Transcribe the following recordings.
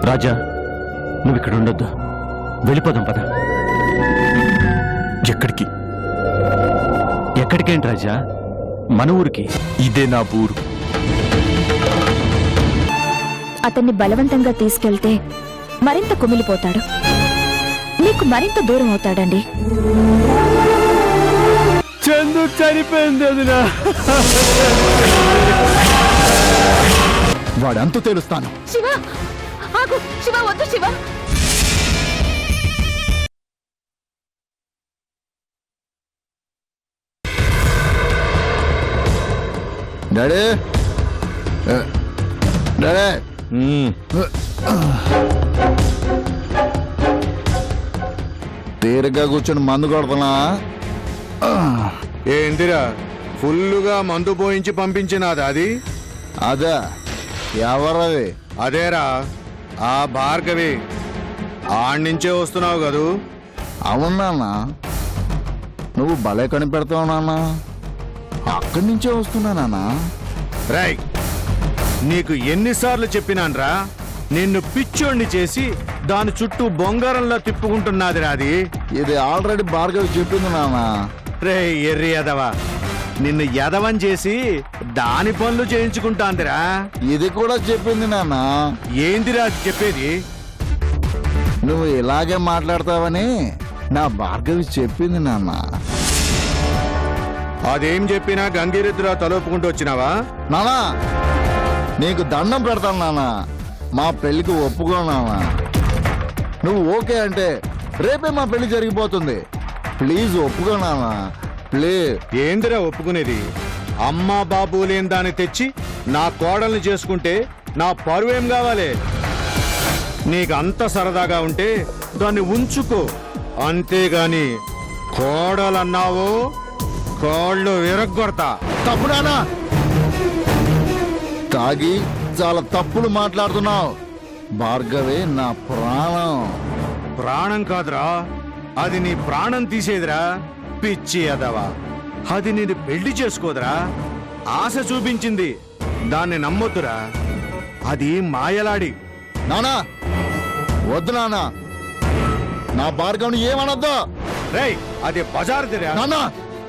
రాజా, నువ్వు ఇక్కడ ఉండొద్దు, వెళ్ళిపోదాం పద. ఎక్కడికి? ఎక్కడికేంటి రాజా? మన ఊరికి. ఇదే నా ఊరు. అతన్ని బలవంతంగా తీసుకెళ్తే మరింత కుమిలిపోతాడు, నీకు మరింత దూరం అవుతాడండి. చందు చనిపోయింది వదినా. వాడంతు తెలుస్తాను. శివ ఆగు, శివ వద్దు శివ. డాడీ, డాడీ, తీరిగ్గా కూర్చొని మందు కొడుతున్నా. ఏందిరా ఫుల్లుగా మందు పోయించి పంపించినాదా అది? అదే, ఎవరది? అదేరా ఆ భార్గవి. ఆడ్నించే వస్తున్నావు కదూ? అవును నాన్న, నువ్వు భలే కనిపెడతావు నాన్న. అక్కడి నుంచే వస్తున్నా నాన్న. రై, నీకు ఎన్నిసార్లు చెప్పినాన్రా, నిన్ను పిచ్చోణ్ణి చేసి దాని చుట్టూ బొంగారంలో తిప్పుకుంటున్నదిరా అది. ఇది ఆల్రెడీ భార్గవి చెప్పింది నాన్న. రే ఎర్రి ఎదవా, నిన్ను ఎదవని చేసి దాని పనులు చేయించుకుంటాందిరా. ఇది కూడా చెప్పింది నాన్న. ఏందిరా అది చెప్పేది? నువ్వు ఇలాగే మాట్లాడతావని నా భార్గవి చెప్పింది నాన్న. అదేం చెప్పినా గంగిరెద్దురా తలోపుకుంటూ వచ్చినావా? నానా, నీకు దండం పెడతాను నాన్న, మా పెళ్లికి ఒప్పుకో నాన్న. నువ్వు ఓకే అంటే రేపే మా పెళ్లి జరిగిపోతుంది. ప్లీజ్ ఒప్పుకో నాన్న, ప్లీజ్. ఏందిరా ఒప్పుకునేది? అమ్మా బాబు లేని దాన్ని తెచ్చి నా కోడల్ని చేసుకుంటే నా పరువేం కావాలి? నీకు అంత సరదాగా ఉంటే దాన్ని ఉంచుకో, అంతేగాని కోడలన్నావో కోళ్ళు విరగ్గొడతా. తప్పు నానా, తాగి చాలా తప్పులు మాట్లాడుతున్నావు. భార్గవే నా ప్రాణం. ప్రాణం కాదురా, అది నీ ప్రాణం తీసేదిరా పిచ్చి అదవా. అది నేను పెళ్లి చేసుకోదురా, ఆశ చూపించింది, దాన్ని నమ్మొద్దురా. అది మాయలాడి. నానా వద్దు నానా, నా భార్గవ్ని ఏమనొద్దు. రేయ్, అది బజారుదిరా, నానా,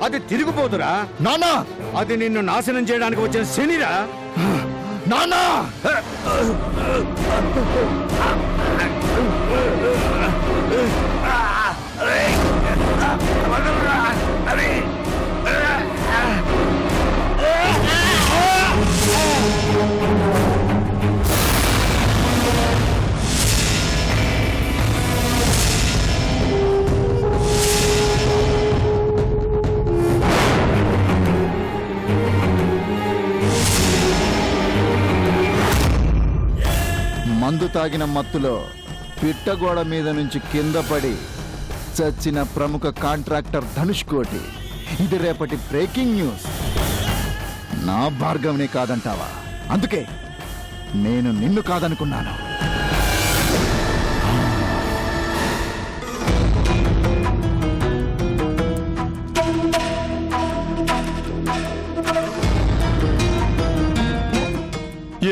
అది తిరిగిపోతురా. నానా, అది నిన్ను నాశనం చేయడానికి వచ్చిన శనిరా. నానా. మందు తాగిన మత్తులో పిట్టగోడ మీద నుంచి కింద పడి చచ్చిన ప్రముఖ కాంట్రాక్టర్ ధనుష్ కోటి. ఇది రేపటి బ్రేకింగ్ న్యూస్. నా భార్గవ్ని కాదంటావా? అందుకే నేను నిన్ను కాదనుకున్నాను.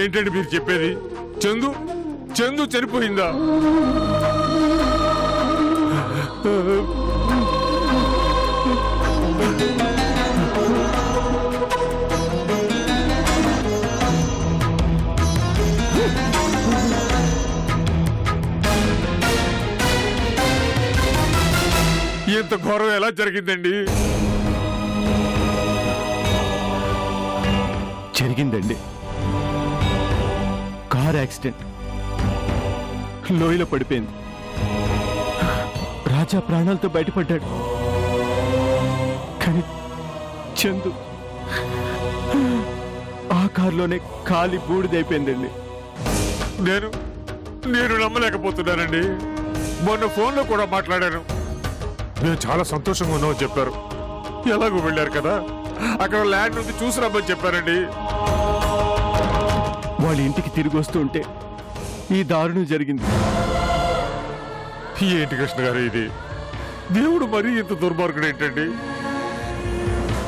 ఏంటండి మీరు చెప్పేది? చందు చందు చనిపోయిందా? ఇంత ఘోరం ఎలా జరిగిందండి? జరిగిందండి, కార్ యాక్సిడెంట్. లోయలో పడిపోయింది. రాజా ప్రాణాలతో బయటపడ్డాడు, కానీ చందు ఆ కారులోనే కాలి బూడిదైపోయిందండి. నేను నేను నమ్మలేకపోతున్నానండి. మొన్న ఫోన్లో కూడా మాట్లాడాను. మేము చాలా సంతోషంగా ఉన్నామని చెప్పారు. ఎలాగో వెళ్ళారు కదా, అక్కడ ల్యాండ్ నుంచి చూసి రమ్మని చెప్పారండి. వాళ్ళ ఇంటికి తిరిగి వస్తుంటే ఈ దారుణం జరిగింది. ఏంటి కృష్ణ గారు ఇది? దేవుడు మరీ ఇంత దుర్మార్గుడు ఏంటండి?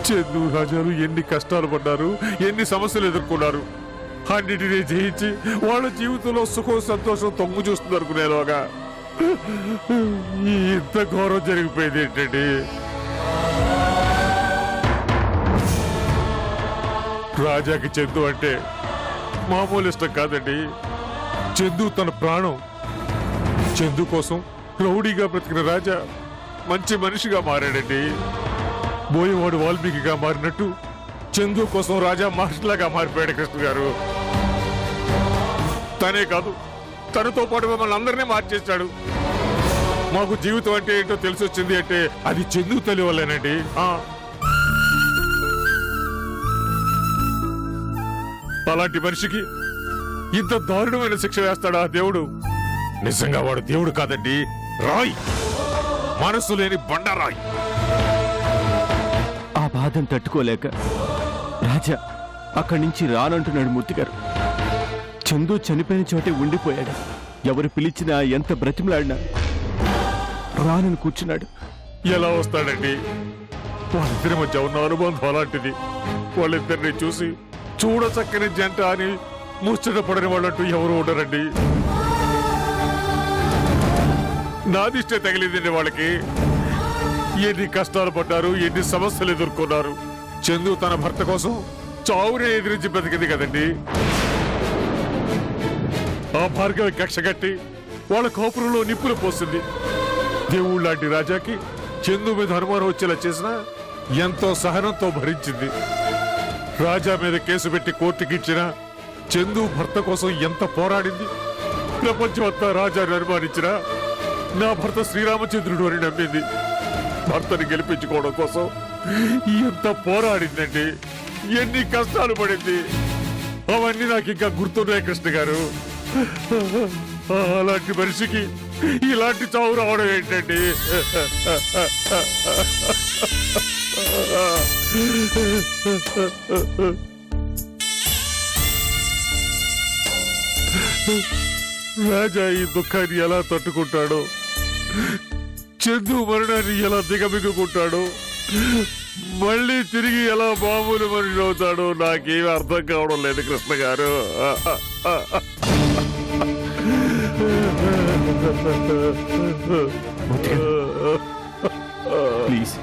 చందు రాజారు ఎన్ని కష్టాలు పడ్డారు, ఎన్ని సమస్యలు ఎదుర్కొన్నారు. అన్నిటినీ జయించి వాళ్ళ జీవితంలో సుఖం సంతోషం తొంగు చూస్తుంది అనుకునేలోగా ఇంత ఘోరం జరిగిపోయింది ఏంటండి? రాజాకి చందు అంటే మామూలు ఇష్టం కాదండి. చందు తన ప్రాణం. చందు కోసం రౌడీగా బ్రతికిన రాజా మంచి మనిషిగా మారాడండి. బోయేవాడు వాల్మీకిగా మారినట్టు చందు కోసం రాజా మహర్షిలాగా మారిపోయాడు కృష్ణ గారు. తనే కాదు, తనతో పాటు మమ్మల్ని అందరినీ మార్చేశాడు. మాకు జీవితం అంటే ఏంటో తెలిసి వచ్చింది అంటే అది చందు తల్లి వల్లేనండి. అలాంటి మనిషికి ఇంత దారుణమైన శిక్ష వేస్తాడా దేవుడు? నిజంగా వాడు దేవుడు కాదండి, రాయ్. మనసు లేని బండరాయ్. ఆ బాధను తట్టుకోలేక రాజా అక్కడి నుంచి రానంటున్నాడు మూర్తిగారు. చందు చనిపోయిన చోటే ఉండిపోయాడు. ఎవరు పిలిచినా ఎంత బ్రతిమలాడినా రానని కూర్చున్నాడు. ఎలా వస్తాడండి? వాళ్ళిద్దరి మధ్య ఉన్న అనుబంధం అలాంటిది. వాళ్ళిద్దరిని చూసి చూడ చక్కని జంట అని ముచ్చటపడని వాళ్ళంటూ ఎవరు ఉండరండి. నాదిష్టే తగిలిందండి వాళ్ళకి. ఎన్ని కష్టాలు పడ్డారు, ఎన్ని సమస్యలు ఎదుర్కొన్నారు. చందు తన భర్త కోసం చావునే ఎదిరించి బతికింది కదండి. ఆ భార్గవి కక్ష కట్టి వాళ్ళ కోపురంలో నిప్పులు పోసింది. దేవుడు లాంటి రాజాకి చందు మీద అనుమానం వచ్చేలా చేసినా ఎంతో సహనంతో భరించింది. రాజా మీద కేసు పెట్టి కోర్టుకి ఇచ్చిన చందు భర్త కోసం ఎంత పోరాడింది. ప్రపంచమంతా రాజాని అనుమానించినా నా భర్త శ్రీరామచంద్రుడు అని నమ్మింది. భర్తని గెలిపించుకోవడం కోసం ఎంత పోరాడిందండి, ఎన్ని కష్టాలు పడింది. అవన్నీ నాకు ఇంకా గుర్తున్నాయి కృష్ణ గారు. అలాంటి మనిషికి ఇలాంటి చావు రావడం ఏంటండి? రాజా ఈ దుఃఖాన్ని ఎలా తట్టుకుంటాడో, చందు మరణాన్ని ఎలా దిగమిగుకుంటాడో, మళ్ళీ తిరిగి ఎలా మామూలు మనిషి అవుతాడో నాకేమీ అర్థం కావడం లేదు కృష్ణ గారు. ప్లీజ్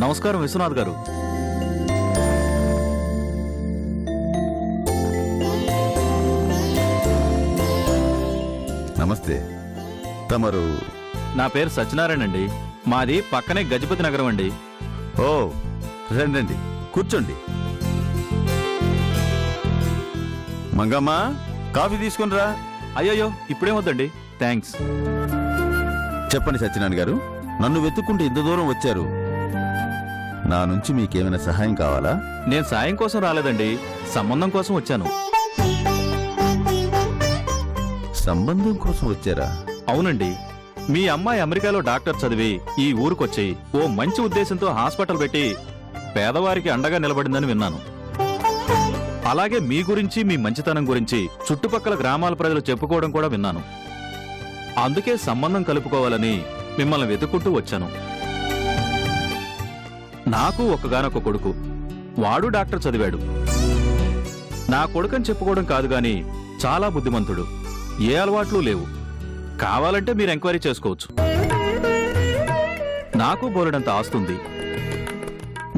నమస్కారం విశ్వనాథ్ గారు. నమస్తే. తమరు? నా పేరు సత్యనారాయణ అండి. మాది పక్కనే గజపతి నగరం అండి. ఓ, రండి కూర్చోండి. మంగమ్మ, కాఫీ తీసుకునిరా. అయ్యయ్యో, ఇప్పుడేం వద్దండి, థ్యాంక్స్. చెప్పండి సత్యనారాయణ గారు, నన్ను వెతుక్కుంటూ ఇంత దూరం వచ్చారు. నా నుంచి మీకేమైనా సహాయం కావాలా? నేను సాయం కోసం రాలేదండి, సంబంధం కోసం వచ్చాను. సంబంధం కోసం వచ్చారా? అవునండి. మీ అమ్మాయి అమెరికాలో డాక్టర్ చదివి ఈ ఊరికొచ్చి ఓ మంచి ఉద్దేశంతో హాస్పిటల్ పెట్టి పేదవారికి అండగా నిలబడిందని విన్నాను. అలాగే మీ గురించి, మీ మంచితనం గురించి చుట్టుపక్కల గ్రామాల ప్రజలు చెప్పుకోవడం కూడా విన్నాను. అందుకే సంబంధం కలుపుకోవాలని మిమ్మల్ని వెతుక్కుంటూ వచ్చాను. నాకు ఒక్కగానొక్క కొడుకు. వాడు డాక్టర్ చదివాడు. నా కొడుకని చెప్పుకోవడం కాదు గాని చాలా బుద్ధిమంతుడు. ఏ అలవాట్లు లేవు. కావాలంటే మీరు ఎంక్వైరీ చేసుకోవచ్చు. నాకు బోలెడంత ఆస్తుంది.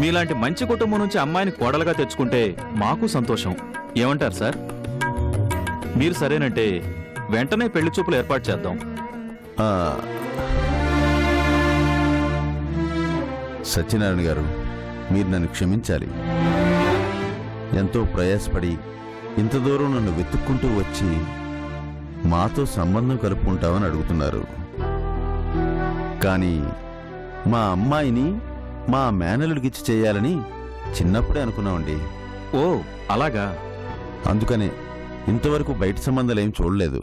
మీలాంటి మంచి కుటుంబం నుంచి అమ్మాయిని కోడలుగా తెచ్చుకుంటే మాకు సంతోషం. ఏమంటారు సార్? మీరు సరేనంటే వెంటనే పెళ్లి చూపులు ఏర్పాటు చేద్దాం. సత్యనారాయణ గారు, మీరు నన్ను క్షమించాలి. ఎంతో ప్రయాసపడి ఇంత దూరం నన్ను వెతుక్కుంటూ వచ్చి మాతో సంబంధం కలుపుకుంటామని అడుగుతున్నారు. కానీ మా అమ్మాయిని మా మేనలుడికిచ్చి చేయాలని చిన్నప్పుడే అనుకున్నామండి. ఓ అలాగా. అందుకనే ఇంతవరకు బయట సంబంధాలేం చూడలేదు.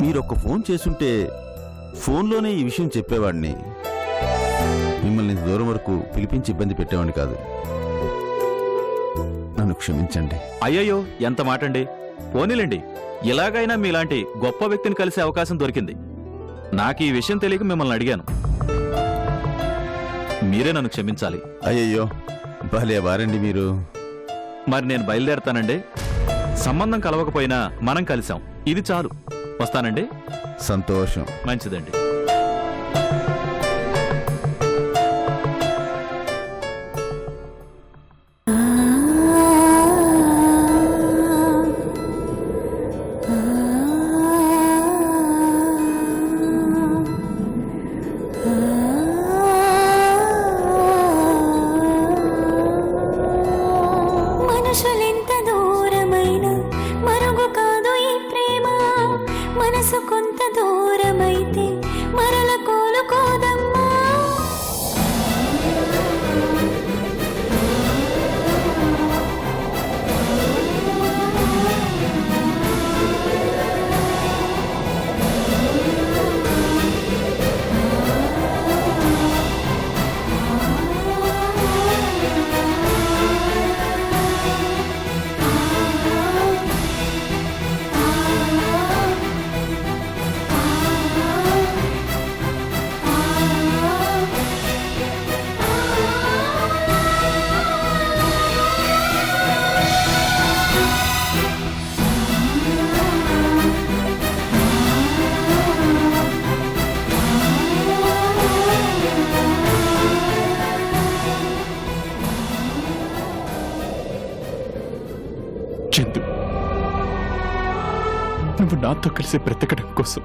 మీరొక్క ఫోన్ చేసుంటే ఫోన్లోనే ఈ విషయం చెప్పేవాడిని. మిమ్మల్ని ఇంత దూరం వరకు పిలిపించి ఇబ్బంది పెట్టేవాడిని కాదు. నన్ను క్షమించండి. అయ్యయ్యో ఎంత మాటండి. పోనీలేండి, ఇలాగైనా మీలాంటి గొప్ప వ్యక్తిని కలిసే అవకాశం దొరికింది. నాకు ఈ విషయం తెలియక మిమ్మల్ని అడిగాను. మీరే నన్ను క్షమించాలి. అయ్యయ్యో భలే వారండి మీరు. మరి నేను బయలుదేరతానండి. సంబంధం కలవకపోయినా మనం కలిసాం, ఇది చాలు. వస్తానండి. సంతోషం. మంచిదండి. మనుషులెంత దూరమైన మరుగు కాదు ఈ ప్రేమ. మనసు కొంత దూరమైతే మరల కోలుకోదమ్మా. చందు, నువ్వు నాతో కలిసి బ్రతకడం కోసం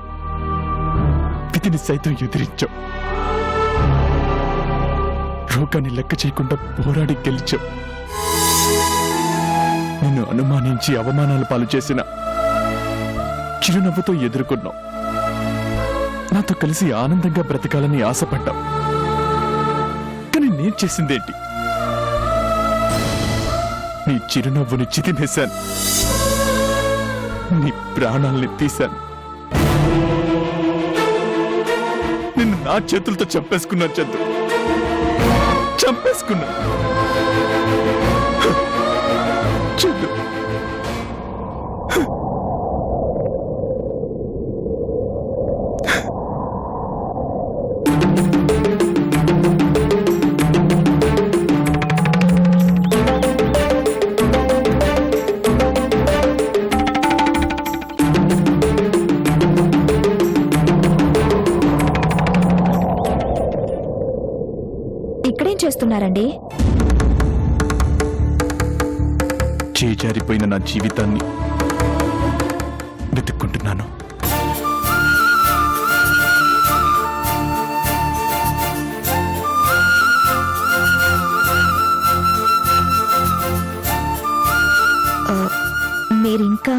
విధిని సైతం ఎదిరించావు. రోగాన్ని లెక్క చేయకుండా పోరాడి గెలిచావు. నిన్ను అనుమానించి అవమానాలు పాలు చేసిన చిరునవ్వుతో ఎదుర్కొన్నావు. నాతో కలిసి ఆనందంగా బ్రతకాలని ఆశపడ్డావు. కానీ నేను చేసిందేంటి? నీ చిరునవ్వుని చితిమేశాను, నీ ప్రాణాల్ని తీశాను. నిన్ను నా చేతులతో చంపేసుకున్నాను చంద్రు, చంపేసుకున్నా. చంద్రు, ఇక్కడేం చేస్తున్నారండి? చేజారిపోయిన నా జీవితాన్ని వెతుక్కుంటున్నాను. మీరింకా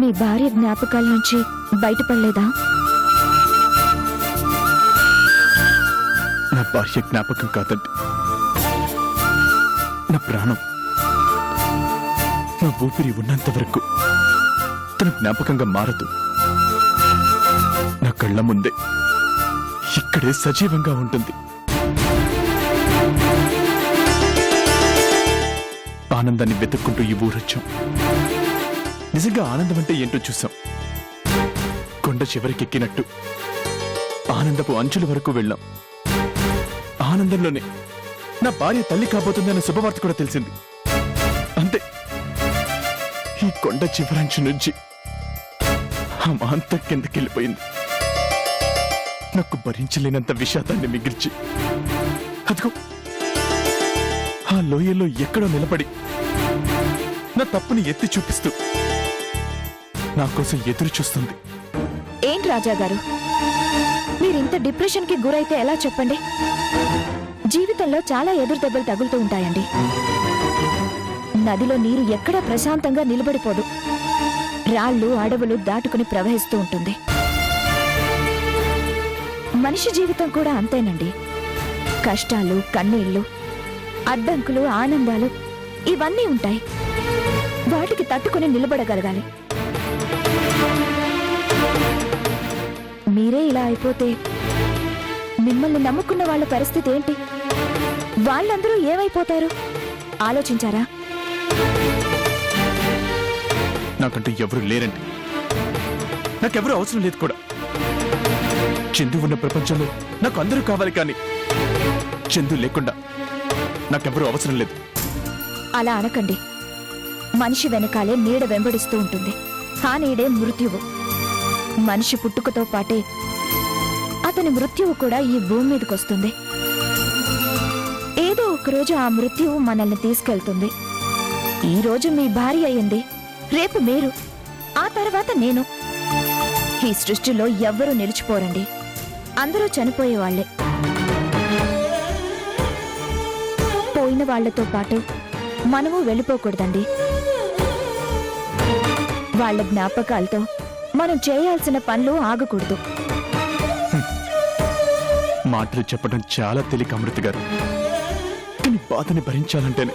మీ భార్య జ్ఞాపకాల నుంచి బయటపడలేదా? నా భార్య జ్ఞాపకం కాదండి, నా ప్రాణం. నా ఊపిరి ఉన్నంత వరకు తన జ్ఞాపకంగా మారదు. నా కళ్ళ ముందే ఇక్కడే సజీవంగా ఉంటుంది. ఆనందాన్ని వెతుక్కుంటూ ఈ ఊరొచ్చాం. నిజంగా ఆనందం అంటే ఏంటో చూసాం. కొండ చివరికెక్కినట్టు ఆనందపు అంచుల వరకు వెళ్ళాం. ఆనందంలోనే నా భార్య తల్లి కాబోతుందనే శుభవార్త కూడా తెలిసింది. అంతే, ఈ కొండ చివరంచు నుంచి ఆ మాంత కిందకెళ్ళిపోయింది. నాకు భరించలేనంత విషాదాన్ని మిగిల్చి అదిగో ఆ లోయలో ఎక్కడో నిలబడి నా తప్పుని ఎత్తి చూపిస్తూ నా కోసం ఎదురు చూస్తుంది. ఏంటి రాజా గారు, మీరింత డిప్రెషన్కి గురైతే ఎలా చెప్పండి? జీవితంలో చాలా ఎదురు దెబ్బలు తగులుతూ ఉంటాయండి. నదిలో నీరు ఎక్కడా ప్రశాంతంగా నిలబడిపోదు. రాళ్ళు అడవులు దాటుకుని ప్రవహిస్తూ ఉంటుంది. మనిషి జీవితం కూడా అంతేనండి. కష్టాలు, కన్నీళ్లు, అడ్డంకులు, ఆనందాలు ఇవన్నీ ఉంటాయి. వాటికి తట్టుకుని నిలబడగలగాలి. మీరే ఇలా అయిపోతే మిమ్మల్ని నమ్ముకున్న వాళ్ళ పరిస్థితి ఏంటి? వాళ్ళందరూ ఏమైపోతారు ఆలోచించారా? నాకంటూ ఎవరు లేరండి. నాకెవరూ అవసరం లేదు కూడా. చందు ఉన్న ప్రపంచంలో నాకు అందరూ కావాలి, కానీ చందు లేకుండా నాకెవరూ అవసరం లేదు. అలా అనకండి. మనిషి వెనకాలే నీడ వెంబడిస్తూ ఉంటుంది. ఆ నీడే మృత్యువు. మనిషి పుట్టుకతో పాటే అతని మృత్యువు కూడా ఈ భూమి మీదకొస్తుంది. ఏదో ఒకరోజు ఆ మృత్యువు మనల్ని తీసుకెళ్తుంది. ఈ రోజు మీ భార్య అయింది, రేపు మీరు, ఆ తర్వాత నేను. ఈ సృష్టిలో ఎవ్వరూ నిలిచిపోరండి. అందరూ చనిపోయేవాళ్లే. పోయిన వాళ్లతో పాటు మనము వెళ్ళిపోకూడదండి. వాళ్ళ జ్ఞాపకాలతో మనం చేయాల్సిన పనులు ఆగకూడదు. మాటలు చెప్పడం చాలా తేలిక అమృత గారు, కానీ బాధని భరించాలంటేనే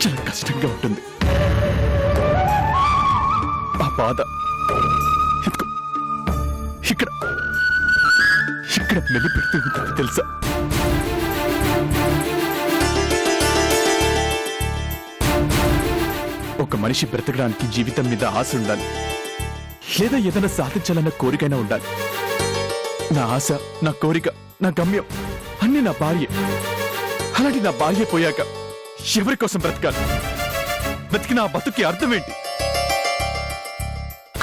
చాలా కష్టంగా ఉంటుంది. ఆ బాధ ఇదిగో ఇక్కడ ఇక్కడ మెలిపెడుతూ ఉంటుంది తెలుసా? ఒక మనిషి బ్రతకడానికి జీవితం మీద ఆశ ఉండాలి, లేదా ఏదైనా సాధించాలన్న కోరికైనా ఉండాలి. నా ఆశ, నా కోరిక, నా గమ్యం అన్ని నా భార్య. అలాంటి నా భార్య పోయాక ఎవరి కోసం బ్రతకాలి? బ్రతికిన ఆ బతుకి అర్థం ఏంటి?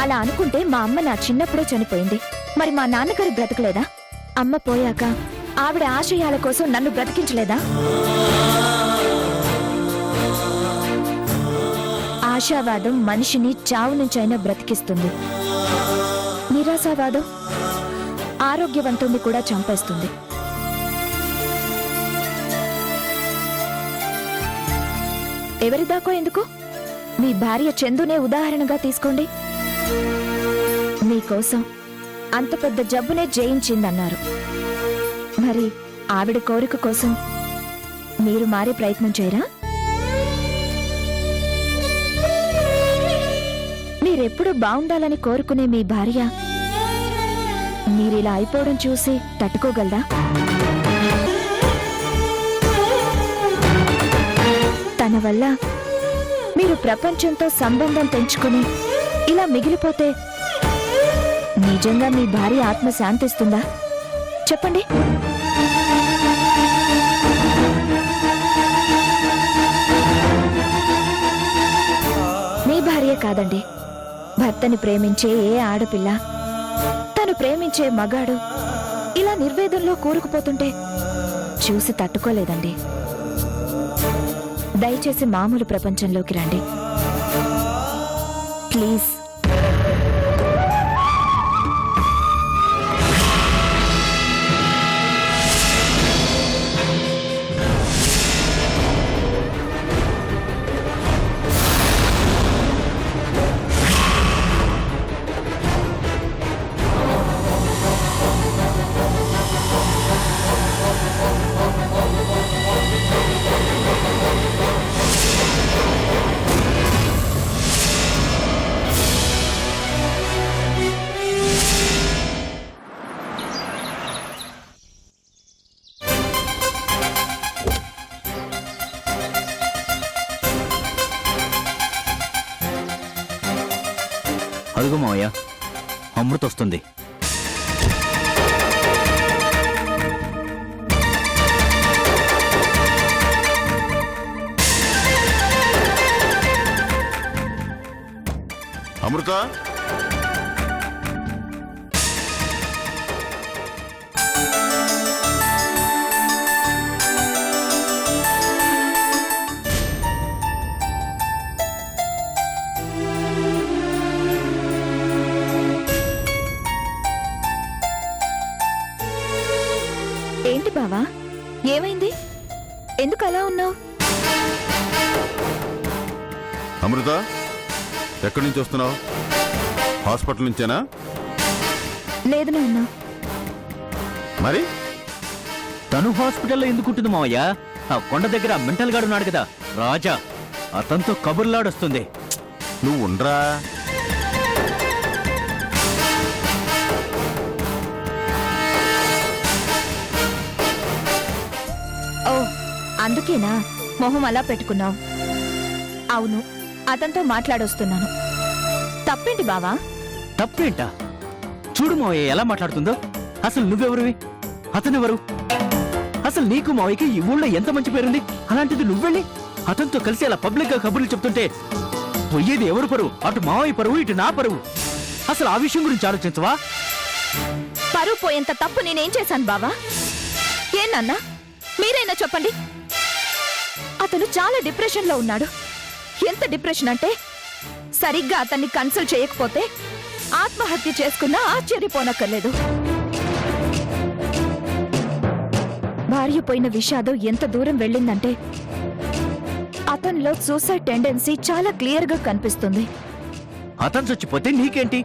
అలా అనుకుంటే మా అమ్మ నా చిన్నప్పుడే చనిపోయింది. మరి మా నాన్నగారు బ్రతకలేదా? అమ్మ పోయాక ఆవిడ ఆశయాల కోసం నన్ను బ్రతికించలేదా? ఆశావాదం మనిషిని చావు నుంచైనా బ్రతికిస్తుంది. నిరాశావాదం ఆరోగ్యవంతుణ్ణి కూడా చంపేస్తుంది. ఎవరిదాకో ఎందుకు? మీ భార్య చందునే ఉదాహరణగా తీసుకోండి. మీకోసం అంత పెద్ద జబ్బునే జయించిందన్నారు. మరి ఆవిడ కోరిక కోసం మీరు మారే ప్రయత్నం చేయరా? మీరెప్పుడు బాగుండాలని కోరుకునే మీ భార్య మీరిలా అయిపోవడం చూసి తట్టుకోగలదా? తన వల్ల మీరు ప్రపంచంతో సంబంధం పెంచుకుని ఇలా మిగిలిపోతే నిజంగా మీ భార్య ఆత్మ శాంతిస్తుందా? చెప్పండి. మీ భార్య కాదండి, భర్తని ప్రేమించే ఏ ఆడపిల్ల, తను ప్రేమించే మగాడు ఇలా నిర్వేదంలో కూరుకుపోతుంటే చూసి తట్టుకోలేదండి. దయచేసి మామూలు ప్రపంచంలోకి రండి ప్లీజ్. అడుగు మావయ్య, అమృత వస్తుంది. అమృత, అమృత, ఎక్కడి నుంచి వస్తున్నావు? హాస్పిటల్ నుంచేనా? లేదు నాన్న. మరి తను హాస్పిటల్లో ఎందుకుంటుంది మావయ్య? ఆ కొండ దగ్గర మెంటల్ గాడు ఉన్నాడు కదా రాజా, అతనితో కబుర్లాడొస్తుంది. నువ్వు ఉండరా. ఓ, అందుకేనా మొహం అలా పెట్టుకున్నావు? అవును, అతనితో మాట్లాడొస్తున్నాను. తప్పేంటి బావా? తప్పేంటా? చూడు మావయ్య ఎలా మాట్లాడుతుందో. అసలు నువ్వెవరివి, అతనెవరు? అసలు నీకు మావయ్యకి ఈ ఊళ్ళో ఎంత మంచి పేరుంది, అలాంటిది నువ్వెళ్ళి అతనితో కలిసి అలా పబ్లిక్ గా కబుర్లు చెప్తుంటే పోయేది ఎవరు పరువు? అటు మావయ్య పరువు, ఇటు నా పరువు. అసలు ఆ విషయం గురించి ఆలోచించవా? పరువు పోయేంత తప్పు నేనేం చేశాను బావా? ఏనన్నా మీరైనా చెప్పండి. అతను చాలా డిప్రెషన్ లో ఉన్నాడు. ఎంత డిప్రెషన్ అంటే సరిగ్గా అతన్ని కన్సల్ట్ చేయకపోతే ఆత్మహత్య చేసుకున్నా ఆశ్చర్యపోనక్కర్లేదు. భార్య పోయిన విషాదం ఎంత దూరం వెళ్ళిందంటే అతనిలో సూసైడ్ టెండెన్సీ చాలా క్లియర్ గా కనిపిస్తుంది. అతను చచ్చిపోతే నీకేంటి?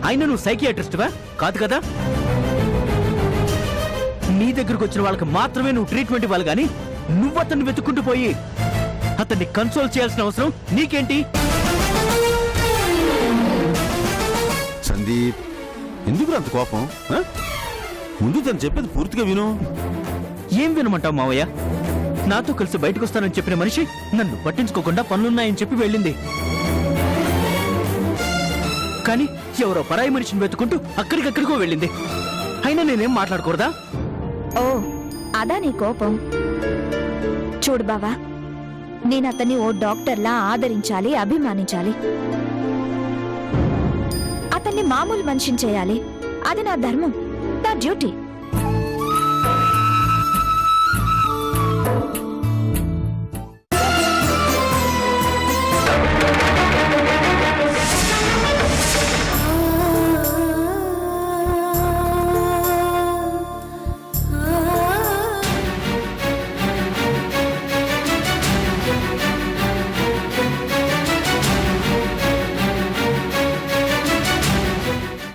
అయినా నువ్వు సైకియాట్రిస్ట్వా కాదు కదా? నీ దగ్గరకు వచ్చిన వాళ్ళకి మాత్రమే నువ్వు ట్రీట్మెంట్ ఇవ్వాలి గాని నువ్వు అతన్ని వెతుక్కుంటూ పోయి అతన్ని కన్సోల్ చేయాల్సిన అవసరం నీకేంటి? సందీప్, ఎందుకు అంత కోపం? ఆ? ముందు తను చెప్పేది పూర్తిగా విను. ఏం వినమంటావు మావయ్య? నాతో కలిసి బయటకు వస్తానని చెప్పిన మనిషి నన్ను పట్టించుకోకుండా పనులున్నాయని చెప్పి వెళ్ళింది. కానీ ఎవరో పరాయి మనిషిని వెతుకుంటూ అక్కడికక్కడికో వెళ్ళింది. అయినా నేనేం మాట్లాడకూడదా? ఓ, అదా నీ కోపం? చూడు బావా, నేను అతన్ని ఓ డాక్టర్లా ఆదరించాలి, అభిమానించాలి. అతన్ని మామూలు మనిషిని చేయాలి. అది నా ధర్మం, నా డ్యూటీ.